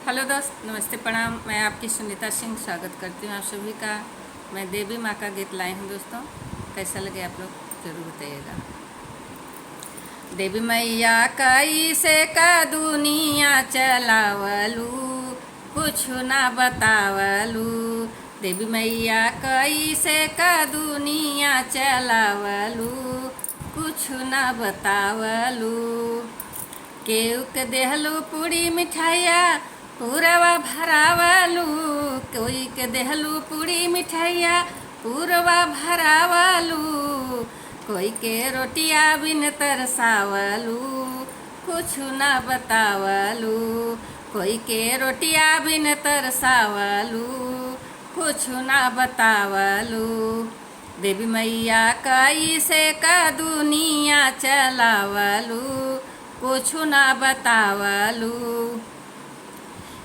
Hello दोस्त, नमस्ते, प्रणाम। मैं आपकी सुनीता सिंह स्वागत करती हूँ आप सभी का। मैं देवी माँ का गीत लाई हूँ दोस्तों। कैसा लगे आप लोग ज़रूर बताइएगा। देवी मैया कैसे का दुनिया चलावलू, कुछ ना बतावलू। देवी मैया कैसे का दुनिया चलावलू, कुछ ना बतावलू। केहू के देहलू पूरी मिठाइया पूरवा भरावलू, कोई के देहलू पूरी मिठाइया पूरवा भरावलू। कोई के रोटिया बिन तरसावलू, कुछ ना बतावलू। कोई के रोटिया बिन तरसावलू, कुछ ना बतावलू। देवी मैया कैसे का दुनिया चलावलू, कुछ ना बतावलू।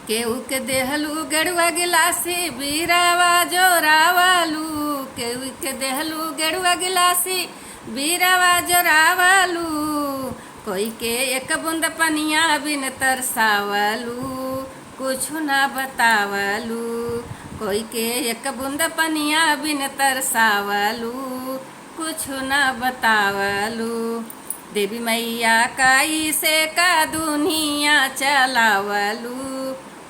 केहू के देहलू गेरुआ गिलासी बीरावा जोरावलू, केहू के देहलू गेरुआ गिलासी बीरावा जोरावलू। कोई के एक बूंद पनिया बिन तरसावलू, कुछ ना बतावलू। कोई के एक बूंद पनिया बिन तरसावलू, कुछ ना बतावलू। देवी मैया कैसे का दुनिया चलावलू,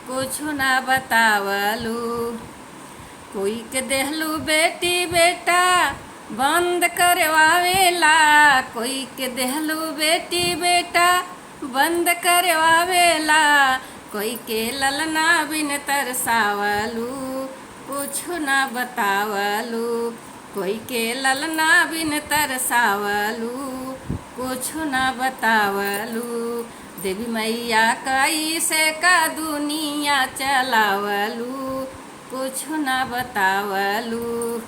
कुछ ना बतावलू। कोई के देहलू बेटी बेटा बंद करवावेला, कोई के देहलू बेटी बेटा बंद करवावेला। कोई के ललना बिन तरसावलू, कुछ ना बतावलू। कोई के ललना बिन तरसावलू, कुछ ना बतावलू। देवी मैया कैसे का दुनिया चलावलू, कुछ ना बतावलू।